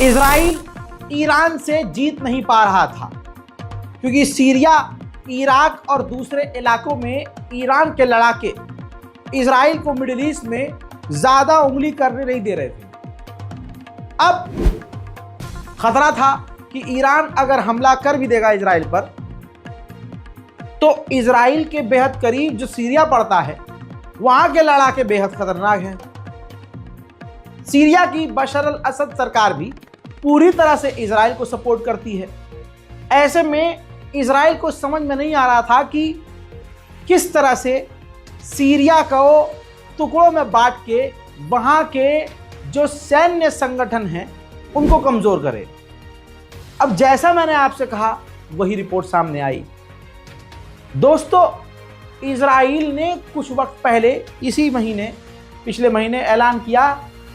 Israel Iran से जीत नहीं पा रहा था क्योंकि सीरिया, इराक और दूसरे इलाकों में ईरान के लड़ाके इजराइल को मिडिल ईस्ट में ज़्यादा उंगली करने नहीं दे रहे थे। अब खतरा था कि ईरान अगर हमला कर भी देगा इजराइल पर, तो इजराइल के बेहद करीब जो सीरिया पड़ता है, वहाँ के लड़ाके बेहद खतरनाक हैं। सीरिया की बशर अल असद सरकार भी पूरी तरह से इजराइल को सपोर्ट करती है। ऐसे में इजराइल को समझ में नहीं आ रहा था कि किस तरह से सीरिया को टुकड़ों में बांट के वहाँ के जो सैन्य संगठन हैं उनको कमज़ोर करे। अब जैसा मैंने आपसे कहा वही रिपोर्ट सामने आई। दोस्तों, इजराइल ने कुछ वक्त पहले पिछले महीने ऐलान किया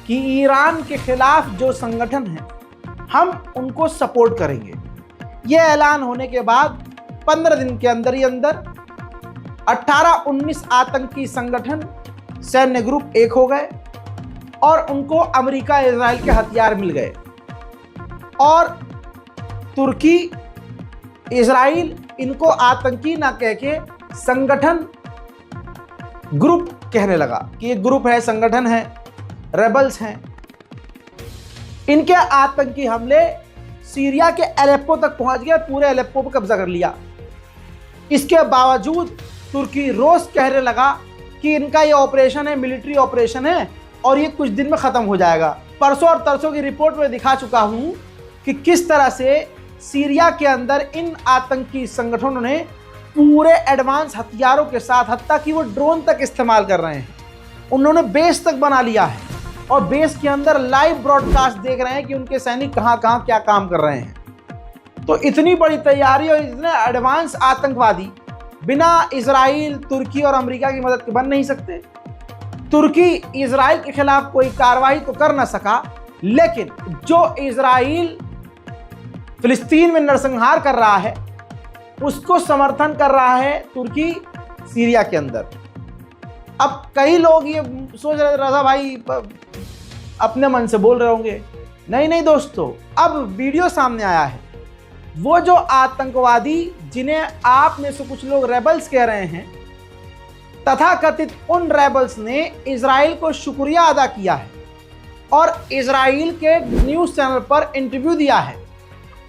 कि ईरान के खिलाफ जो संगठन हैं हम उनको सपोर्ट करेंगे। यह ऐलान होने के बाद 15 दिन के अंदर ही अंदर 18-19 आतंकी संगठन, सैन्य ग्रुप एक हो गए और उनको अमेरिका इजराइल के हथियार मिल गए। और तुर्की, इजराइल इनको आतंकी ना कह के संगठन, ग्रुप कहने लगा कि ये ग्रुप है, संगठन है, रेबल्स हैं। इनके आतंकी हमले सीरिया के एलेप्पो तक पहुंच गए, पूरे एलेप्पो पर कब्जा कर लिया। इसके बावजूद तुर्की रोज कहने लगा कि इनका ये ऑपरेशन है, मिलिट्री ऑपरेशन है और ये कुछ दिन में ख़त्म हो जाएगा। परसों और तरसों की रिपोर्ट में दिखा चुका हूं कि किस तरह से सीरिया के अंदर इन आतंकी संगठनों ने पूरे एडवांस हथियारों के साथ, हत्ता कि वो ड्रोन तक इस्तेमाल कर रहे हैं, उन्होंने बेस तक बना लिया है और बेस के अंदर लाइव ब्रॉडकास्ट देख रहे हैं कि उनके सैनिक कहां कहां क्या काम कर रहे हैं। तो इतनी बड़ी तैयारी और इतने एडवांस आतंकवादी बिना इजराइल, तुर्की और अमेरिका की मदद के बन नहीं सकते। तुर्की इजराइल के खिलाफ कोई कार्रवाई तो कर ना सका, लेकिन जो इजराइल फिलिस्तीन में नरसंहार कर रहा है उसको समर्थन कर रहा है तुर्की सीरिया के अंदर। अब कई लोग ये सोच रहे, रजा भाई अपने मन से बोल रहे होंगे। नहीं दोस्तों, अब वीडियो सामने आया है। वो जो आतंकवादी जिन्हें आप में से कुछ लोग रेबल्स कह रहे हैं, तथाकथित उन रेबल्स ने इजराइल को शुक्रिया अदा किया है और इजराइल के न्यूज़ चैनल पर इंटरव्यू दिया है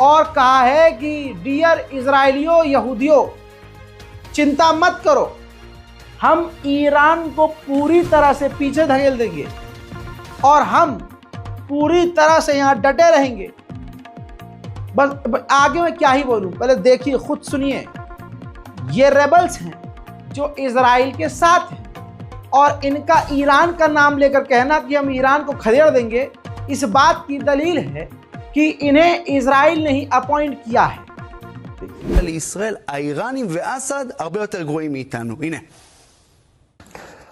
और कहा है कि डियर इजराइलियों, यहूदियों, चिंता मत करो, हम ईरान को पूरी तरह से पीछे धकेल देंगे और हम पूरी तरह से यहाँ डटे रहेंगे। बस आगे मैं क्या ही बोलूँ, पहले देखिए, खुद सुनिए। ये रेबल्स हैं जो इजराइल के साथ हैं और इनका ईरान का नाम लेकर कहना कि हम ईरान को खदेड़ देंगे, इस बात की दलील है कि इन्हें इजराइल ने ही अपॉइंट किया है। לישראל האיראנים ואסד הרבה יותר גרועים מאיתנו. הנה.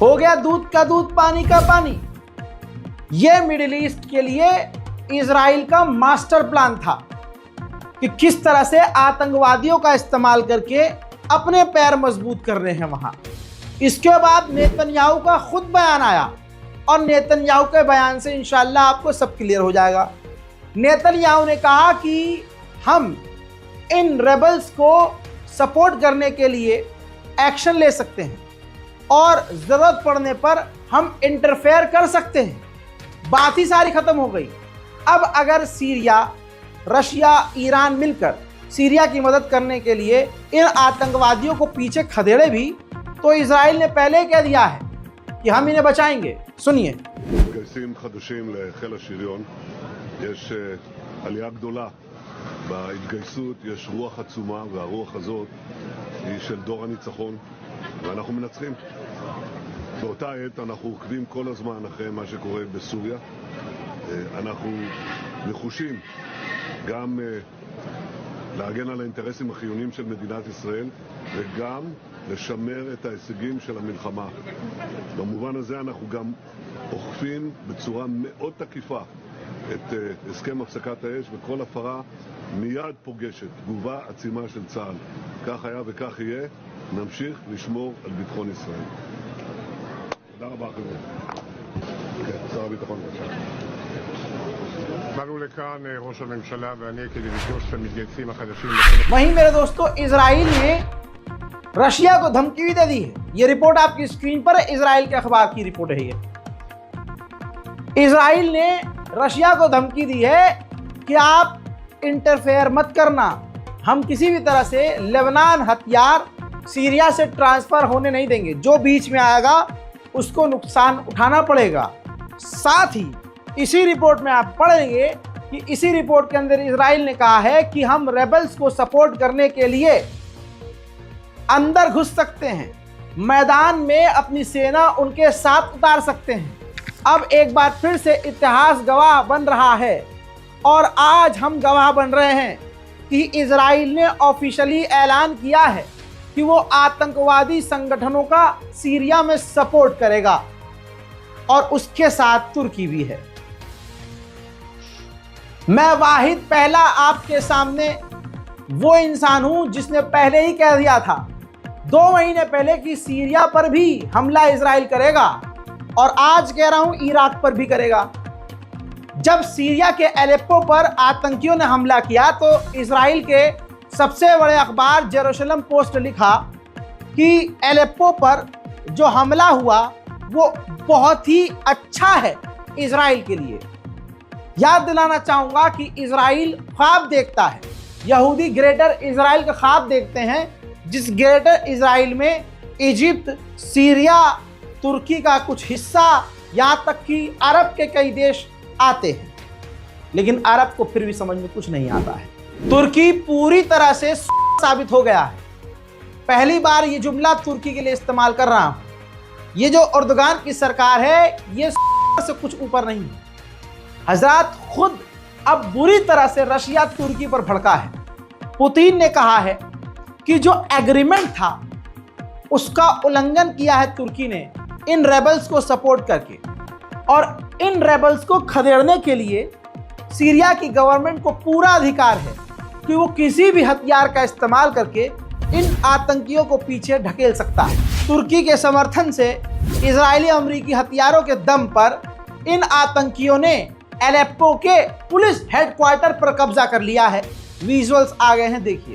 हो गया दूध का दूध, पानी का पानी। ये मिडिल ईस्ट के लिए इजराइल का मास्टर प्लान था कि किस तरह से आतंकवादियों का इस्तेमाल करके अपने पैर मजबूत कर रहे हैं वहां। इसके बाद नेतन्याहू का खुद बयान आया और नेतन्याहू के बयान से इंशाअल्लाह आपको सब क्लियर हो जाएगा। नेतन्याहू ने कहा कि हम इन रेबल्स को सपोर्ट करने के लिए एक्शन ले सकते हैं और ज़रूरत पड़ने पर हम इंटरफेयर कर सकते हैं। बात ही सारी ख़त्म हो गई। अब अगर सीरिया, रशिया, ईरान मिलकर सीरिया की मदद करने के लिए इन आतंकवादियों को पीछे खदेड़े भी, तो इजराइल ने पहले कह दिया है कि हम इन्हें बचाएंगे। सुनिए। מתגייסים חדשים לחיל השריון. יש עלייה גדולה בהתגייסות, יש רוח עצומה, והרוח הזאת היא של דור הניצחון, ואנחנו מנצחים. באותה עת אנחנו עוקבים כל הזמן אחרי מה שקורה בסוריה. אנחנו נחושים גם להגן על האינטרסים החיוניים של מדינת ישראל וגם לשמר את ההישגים של המלחמה. במובן הזה אנחנו גם אוכפים בצורה מאוד תקיפה את הסכם הפסקת האש, וכל הפרה מיד פוגשת תגובה עצימה של צה"ל. כך היה וכך יהיה, נמשיך לשמור על ביטחון ישראל. תודה רבה חבר'ה. כן, שר הביטחון בבקשה. באנו לכאן ראש הממשלה ואני כדי לפגוש את המתגייסים החדשים. वहीं मेरे दोस्तों इजराइल ने रशिया को धमकी भी दे दी है। ये रिपोर्ट आपकी स्क्रीन पर है, इजराइल के अखबार की रिपोर्ट है ये। इजराइल ने रशिया को धमकी दी है कि आप इंटरफेयर मत करना, हम किसी भी तरह से लेबनान हथियार सीरिया से ट्रांसफर होने नहीं देंगे, जो बीच में आएगा उसको नुकसान उठाना पड़ेगा। साथ ही इसी रिपोर्ट में आप पढ़ेंगे कि इसी रिपोर्ट के अंदर इजराइल ने कहा है कि हम रेबल्स को सपोर्ट करने के लिए अंदर घुस सकते हैं, मैदान में अपनी सेना उनके साथ उतार सकते हैं। अब एक बार फिर से इतिहास गवाह बन रहा है और आज हम गवाह बन रहे हैं कि इजराइल ने ऑफिशियली ऐलान किया है कि वो आतंकवादी संगठनों का सीरिया में सपोर्ट करेगा और उसके साथ तुर्की भी है। मैं वाहिद पहला आपके सामने वो इंसान हूं जिसने पहले ही कह दिया था 2 महीने पहले कि सीरिया पर भी हमला इजराइल करेगा, और आज कह रहा हूं इराक पर भी करेगा। जब सीरिया के एलेप्पो पर आतंकियों ने हमला किया तो इजराइल के सबसे बड़े अखबार जेरूशलम पोस्ट लिखा कि एलेप्पो पर जो हमला हुआ वो बहुत ही अच्छा है इजराइल के लिए। याद दिलाना चाहूंगा कि इजराइल ख्वाब देखता है, यहूदी ग्रेटर इजराइल का ख्वाब देखते हैं, जिस ग्रेटर इजराइल में इजिप्ट, सीरिया, तुर्की का कुछ हिस्सा, यहाँ तक कि अरब के कई देश आते हैं, लेकिन अरब को फिर भी समझ में कुछ नहीं आता है। तुर्की पूरी तरह से साबित हो गया है। पहली बार ये जुमला तुर्की के लिए इस्तेमाल कर रहा हूं। ये जो अर्दोगान की सरकार है ये से कुछ ऊपर नहीं है। हजरत खुद अब बुरी तरह से रशिया तुर्की पर भड़का है। पुतिन ने कहा है कि जो एग्रीमेंट था उसका उल्लंघन किया है तुर्की ने इन रेबल्स को सपोर्ट करके, और इन रेबल्स को खदेड़ने के लिए सीरिया की गवर्नमेंट को पूरा अधिकार है कि वो किसी भी हथियार का इस्तेमाल करके इन आतंकियों को पीछे ढकेल सकता है। तुर्की के समर्थन से इजरायली अमेरिकी हथियारों के दम पर इन आतंकियों ने एलेप्पो के पुलिस हेडक्वार्टर पर कब्जा कर लिया है। विजुअल्स आ गए हैं, देखिए।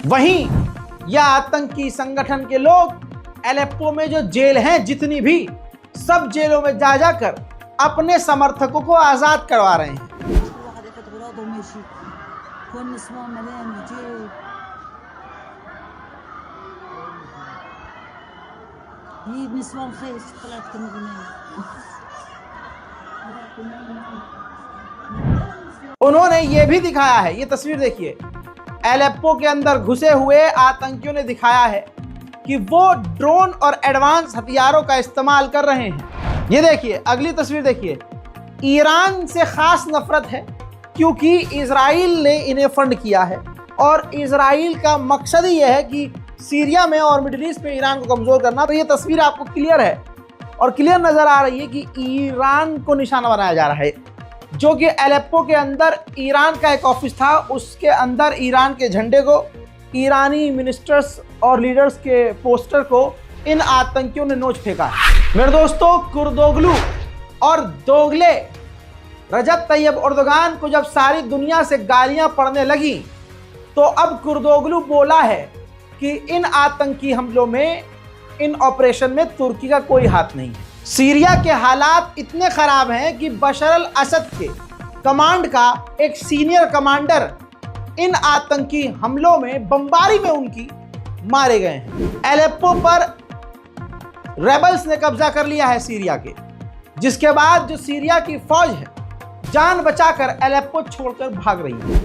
वहीं यह आतंकी संगठन के लोग एलेप्पो में जो जेल हैं जितनी भी, सब जेलों में जा जाकर अपने समर्थकों को आजाद करवा रहे हैं। उन्होंने ये भी दिखाया है, ये तस्वीर देखिए, एलेप्पो के अंदर घुसे हुए आतंकियों ने दिखाया है कि वो ड्रोन और एडवांस हथियारों का इस्तेमाल कर रहे हैं। ये देखिए, अगली तस्वीर देखिए। ईरान से खास नफरत है क्योंकि इजराइल ने इन्हें फंड किया है, और इजराइल का मकसद ही यह है कि सीरिया में और मिडिल ईस्ट में ईरान को कमज़ोर करना। तो ये तस्वीर आपको क्लियर है और क्लियर नज़र आ रही है कि ईरान को निशाना बनाया जा रहा है, जो कि एलेप्पो के अंदर ईरान का एक ऑफिस था, उसके अंदर ईरान के झंडे को, ईरानी मिनिस्टर्स और लीडर्स के पोस्टर को इन आतंकियों ने नोच फेंका। मेरे दोस्तों, कुर्दोगलू और दोगले रजब तैयब अर्दोगान को जब सारी दुनिया से गालियां पड़ने लगी तो अब कुर्दोगलू बोला है कि इन आतंकी हमलों में, इन ऑपरेशन में तुर्की का कोई हाथ नहीं है। सीरिया के हालात इतने खराब हैं कि बशर अल असद के कमांड का एक सीनियर कमांडर इन आतंकी हमलों में, बमबारी में उनकी मारे गए हैं। एलेप्पो पर रेबल्स ने कब्जा कर लिया है सीरिया के, जिसके बाद जो सीरिया की फौज है जान बचाकर एलेप्पो छोड़कर भाग रही है।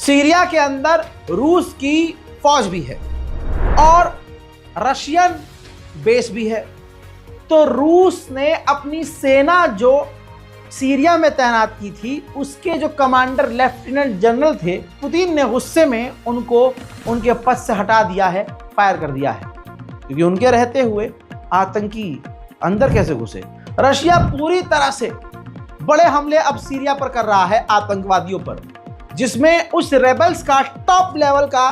सीरिया के अंदर रूस की फौज भी है और रशियन बेस भी है। तो रूस ने अपनी सेना जो सीरिया में तैनात की थी, उसके जो कमांडर लेफ्टिनेंट जनरल थे, पुतिन ने गुस्से में उनको उनके पद से हटा दिया है, फायर कर दिया है, क्योंकि उनके रहते हुए आतंकी अंदर कैसे घुसे। रशिया पूरी तरह से बड़े हमले अब सीरिया पर कर रहा है आतंकवादियों पर, जिसमें उस रेबल्स का टॉप लेवल का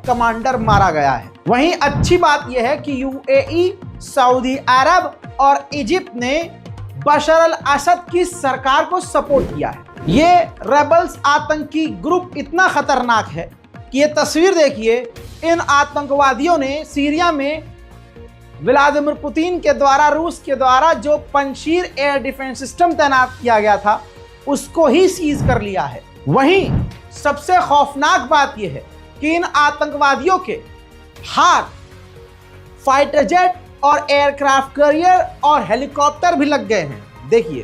कमांडर मारा गया है। वहीं अच्छी बात यह है कि यूएई, सऊदी अरब और इजिप्ट ने बशर अल असद की सरकार को सपोर्ट किया है। ये रेबल्स आतंकी ग्रुप इतना खतरनाक है कि ये तस्वीर देखिए, इन आतंकवादियों ने सीरिया में व्लादिमीर पुतिन के द्वारा, रूस के द्वारा जो पंशीर एयर डिफेंस सिस्टम तैनात किया गया था, उसको ही सीज कर लिया है। वहीं सबसे खौफनाक बात यह है कि इन आतंकवादियों के हाथ फाइटर जेट और एयरक्राफ्ट कैरियर और हेलीकॉप्टर भी लग गए हैं। देखिए,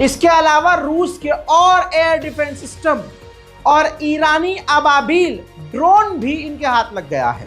इसके अलावा रूस के और एयर डिफेंस सिस्टम और ईरानी अबाबील ड्रोन भी इनके हाथ लग गया है।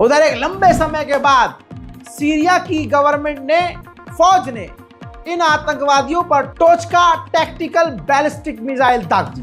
उधर एक लंबे समय के बाद सीरिया की गवर्नमेंट ने, फौज ने इन आतंकवादियों पर टोचका टैक्टिकल बैलिस्टिक मिसाइल दाग दी।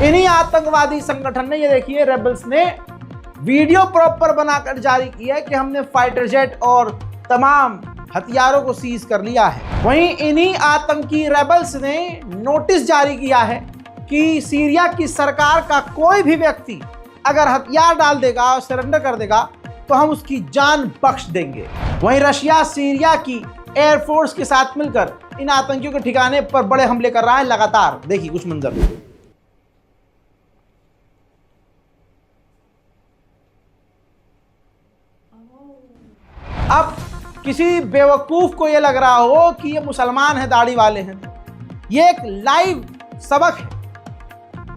इन्हीं आतंकवादी संगठन ने, ये देखिए रेबल्स ने वीडियो प्रॉपर बनाकर जारी किया है कि हमने फाइटर जेट और तमाम हथियारों को सीज कर लिया है। वहीं इन्हीं आतंकी रेबल्स ने नोटिस जारी किया है कि सीरिया की सरकार का कोई भी व्यक्ति अगर हथियार डाल देगा और सरेंडर कर देगा तो हम उसकी जान बख्श देंगे। वहीं रशिया सीरिया की एयरफोर्स के साथ मिलकर इन आतंकियों के ठिकाने पर बड़े हमले कर रहा है लगातार। देखिए कुछ मंजर। अब किसी बेवकूफ को यह लग रहा हो कि ये मुसलमान हैं, दाढ़ी वाले हैं, ये एक लाइव सबक है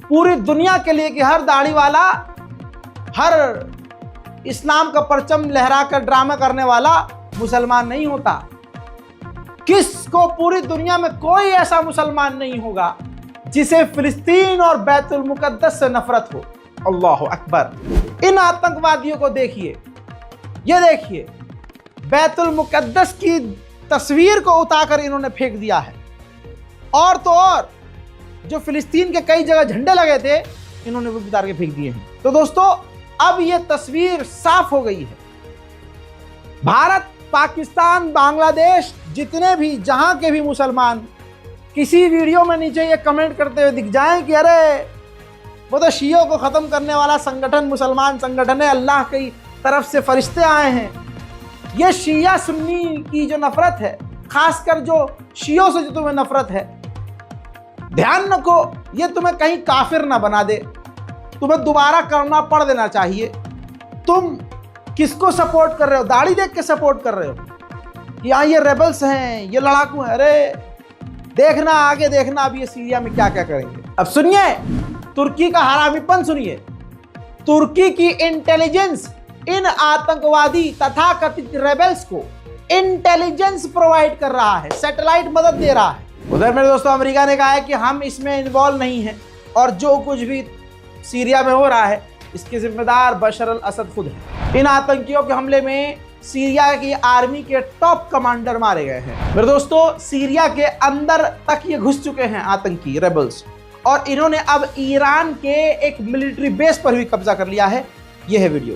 पूरी दुनिया के लिए कि हर दाढ़ी वाला, हर इस्लाम का परचम लहराकर ड्रामा करने वाला मुसलमान नहीं होता। किसको पूरी दुनिया में कोई ऐसा मुसलमान नहीं होगा जिसे फिलिस्तीन और बैतुल मुकद्दस से नफरत हो। अल्लाह अकबर। इन आतंकवादियों को देखिए, ये देखिए बैतुल मुकद्दस की तस्वीर को उतारकर इन्होंने फेंक दिया है, और तो और जो फिलिस्तीन के कई जगह झंडे लगे थे इन्होंने वो उतार के फेंक दिए हैं। तो दोस्तों अब ये तस्वीर साफ हो गई है। भारत, पाकिस्तान, बांग्लादेश, जितने भी जहां के भी मुसलमान किसी वीडियो में नीचे ये कमेंट करते हुए दिख जाएं कि अरे वो तो शियों को खत्म करने वाला संगठन मुसलमान संगठन है, अल्लाह की तरफ से फरिश्ते आए हैं, ये शिया सुन्नी की जो नफरत है, खासकर जो शियों से जो तुम्हें नफरत है, ध्यान रखो ये तुम्हें कहीं काफिर ना बना दे, तुम्हें दोबारा करना पड़ देना चाहिए। तुम किसको सपोर्ट कर रहे हो? दाढ़ी देख के सपोर्ट कर रहे हो कि हाँ ये रेबल्स हैं, ये लड़ाकू हैं। अरे देखना, आगे देखना अब ये सीरिया में क्या क्या करेंगे। अब सुनिए तुर्की का हरामीपन सुनिए। तुर्की की इंटेलिजेंस इन आतंकवादी तथा कथित रेबल्स को इंटेलिजेंस प्रोवाइड कर रहा है, सैटेलाइट मदद दे रहा है। उधर मेरे दोस्तों अमेरिका ने कहा है कि हम इसमें इन्वॉल्व नहीं हैं और जो कुछ भी सीरिया में हो रहा है इसके जिम्मेदार बशर अल असद खुद है। इन आतंकियों के हमले में सीरिया की आर्मी के टॉप कमांडर मारे गए हैं। मेरे दोस्तों सीरिया के अंदर तक ये घुस चुके हैं आतंकी रेबल्स, और इन्होंने अब ईरान के एक मिलिट्री बेस पर भी कब्जा कर लिया है। ये है वीडियो।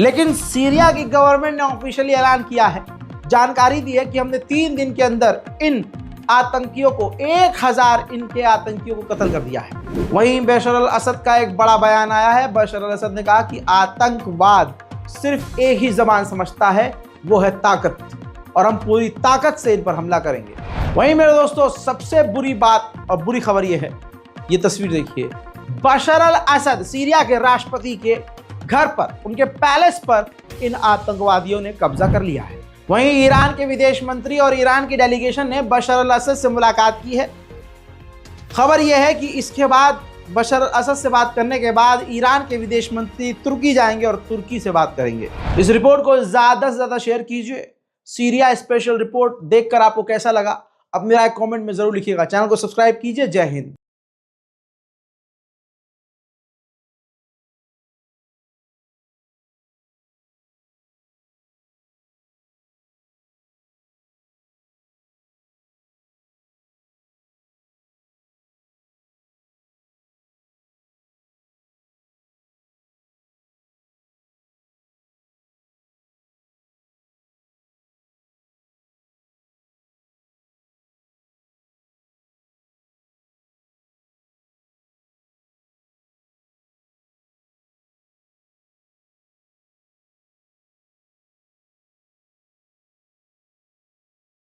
लेकिन सीरिया की गवर्नमेंट ने ऑफिशियली ऐलान किया है, जानकारी दी है कि हमने 3 दिन के अंदर इन आतंकियों को 1000 इनके आतंकियों को कत्ल कर दिया है। वहीं बशर अल असद का एक बड़ा बयान आया है। बशर अल असद ने कहा कि आतंकवाद सिर्फ एक ही ज़बान समझता है, वो है ताकत, और हम पूरी ताकत से इन पर हमला करेंगे। वहीं मेरे दोस्तों सबसे बुरी बात और बुरी खबर यह है, ये तस्वीर देखिए, बशर अल असद सीरिया के राष्ट्रपति के घर पर, उनके पैलेस पर इन आतंकवादियों ने कब्जा कर लिया है। वहीं ईरान के विदेश मंत्री और ईरान की डेलीगेशन ने बशर अल असद से मुलाकात की है। खबर यह है कि इसके बाद बशर अल असद से बात करने के बाद ईरान के विदेश मंत्री तुर्की जाएंगे और तुर्की से बात करेंगे। इस रिपोर्ट को ज़्यादा से ज़्यादा शेयर कीजिए। सीरिया स्पेशल रिपोर्ट देखकर आपको कैसा लगा अब मेरा एक कमेंट में ज़रूर लिखिएगा। चैनल को सब्सक्राइब कीजिए। जय हिंद।